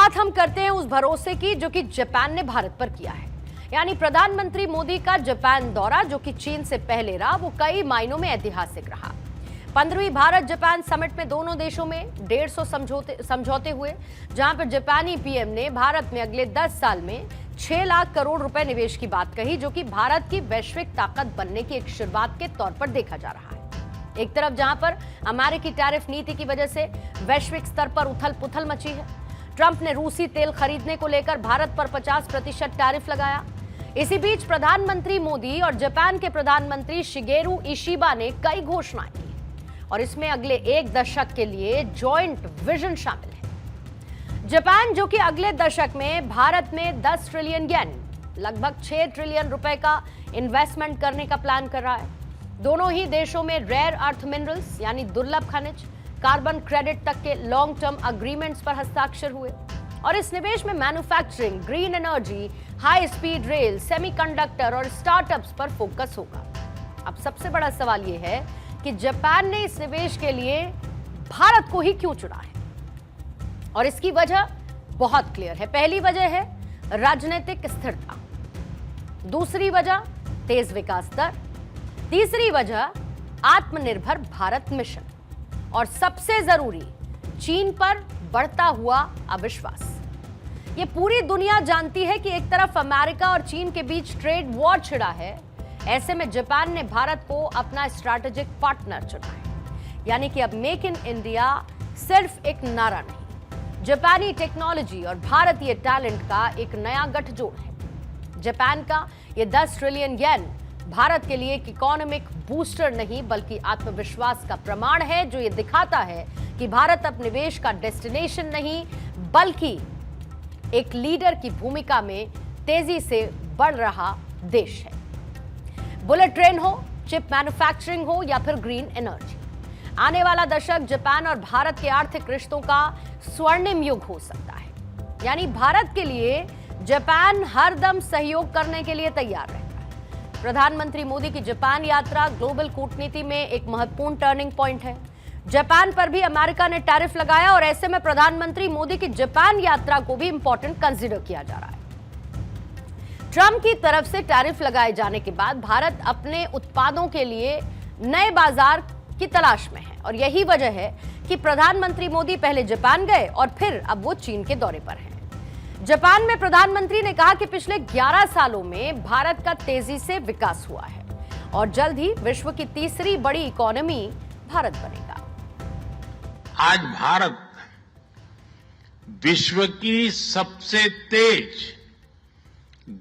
बात हम करते हैं उस भरोसे की जो कि जापान ने भारत पर किया है। यानी प्रधानमंत्री मोदी का जापान दौरा जो कि चीन से पहले रहा, वो कई मायनों में ऐतिहासिक रहा। 15वीं भारत जापान समिट में दोनों देशों में 150 समझौते हुए, जहां पर जापानी पीएम ने भारत में अगले 10 साल में 6 लाख करोड़ रुपए निवेश की बात कही, जो कि भारत की वैश्विक ताकत बनने की एक शुरुआत के तौर पर देखा जा रहा है। एक तरफ जहां पर अमेरिकी टैरिफ नीति की वजह से वैश्विक स्तर पर उथल पुथल मची है, ट्रंप ने रूसी तेल खरीदने को लेकर भारत पर 50% टैरिफ लगाया। इसी बीच प्रधानमंत्री मोदी और जापान के प्रधानमंत्री शिगेरू इशिबा ने कई घोषणाएं की और इसमें अगले 1 दशक के लिए जॉइंट विजन शामिल है। जापान जो कि अगले दशक में भारत में 10 ट्रिलियन येन, लगभग 6 ट्रिलियन रुपए का इन्वेस्टमेंट करने का प्लान कर रहा है। दोनों ही देशों में रेयर अर्थ मिनरल्स यानी दुर्लभ खनिज, कार्बन क्रेडिट तक के लॉन्ग टर्म अग्रीमेंट्स पर हस्ताक्षर हुए और इस निवेश में manufacturing, green energy, high speed rail, semiconductor और स्टार्टअप्स पर फोकस होगा। अब सबसे बड़ा सवाल यह है कि जापान ने इस निवेश के लिए भारत को ही क्यों चुना है, और इसकी वजह बहुत क्लियर है। पहली वजह है राजनीतिक स्थिरता, दूसरी वजह तेज विकास दर, तीसरी वजह आत्मनिर्भर भारत मिशन और सबसे जरूरी चीन पर बढ़ता हुआ अविश्वास। ये पूरी दुनिया जानती है कि एक तरफ अमेरिका और चीन के बीच ट्रेड वॉर छिड़ा है, ऐसे में जापान ने भारत को अपना स्ट्रैटेजिक पार्टनर चुना है। यानी कि अब मेक इन इंडिया सिर्फ एक नारा नहीं, जापानी टेक्नोलॉजी और भारतीय टैलेंट का एक नया गठजोड़ है। जापान का ये 10 ट्रिलियन येन भारत के लिए एक इकोनॉमिक बूस्टर नहीं बल्कि आत्मविश्वास का प्रमाण है, जो ये दिखाता है कि भारत अब निवेश का डेस्टिनेशन नहीं बल्कि एक लीडर की भूमिका में तेजी से बढ़ रहा देश है। बुलेट ट्रेन हो, चिप मैन्युफैक्चरिंग हो या फिर ग्रीन एनर्जी, आने वाला दशक जापान और भारत के आर्थिक रिश्तों का स्वर्णिम युग हो सकता है। यानी भारत के लिए जापान हर दम सहयोग करने के लिए तैयार रहता है। प्रधानमंत्री मोदी की जापान यात्रा ग्लोबल कूटनीति में एक महत्वपूर्ण टर्निंग पॉइंट है। जापान पर भी अमेरिका ने टैरिफ लगाया और ऐसे में प्रधानमंत्री मोदी की जापान यात्रा को भी इंपॉर्टेंट कंसीडर किया जा रहा है। ट्रंप की तरफ से टैरिफ लगाए जाने के बाद भारत अपने उत्पादों के लिए नए बाजार की तलाश में है और यही वजह है कि प्रधानमंत्री मोदी पहले जापान गए और फिर अब वो चीन के दौरे पर हैं। जापान में प्रधानमंत्री ने कहा कि पिछले 11 सालों में भारत का तेजी से विकास हुआ है और जल्द ही विश्व की तीसरी बड़ी इकोनॉमी भारत बनेगा। आज भारत विश्व की सबसे तेज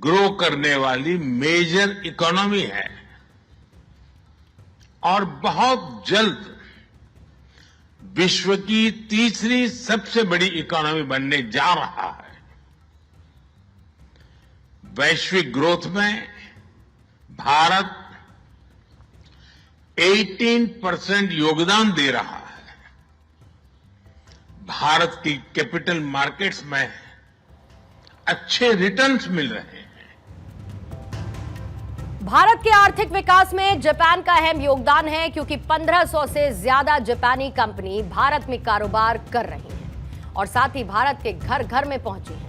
ग्रो करने वाली मेजर इकोनॉमी है और बहुत जल्द विश्व की तीसरी सबसे बड़ी इकोनॉमी बनने जा रहा है। वैश्विक ग्रोथ में भारत 18% योगदान दे रहा है। भारत की कैपिटल मार्केट्स में अच्छे रिटर्न्स मिल रहे हैं। भारत के आर्थिक विकास में जापान का अहम योगदान है क्योंकि 1500 से ज्यादा जापानी कंपनी भारत में कारोबार कर रही हैं और साथ ही भारत के घर घर में पहुंची हैं।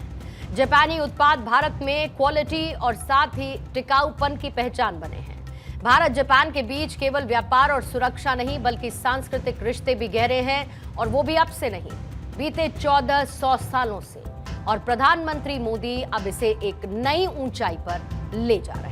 जापानी उत्पाद भारत में क्वालिटी और साथ ही टिकाऊपन की पहचान बने हैं। भारत जापान के बीच केवल व्यापार और सुरक्षा नहीं बल्कि सांस्कृतिक रिश्ते भी गहरे हैं और वो भी अब से नहीं, बीते 1400 सालों से। और प्रधानमंत्री मोदी अब इसे एक नई ऊंचाई पर ले जा रहे हैं।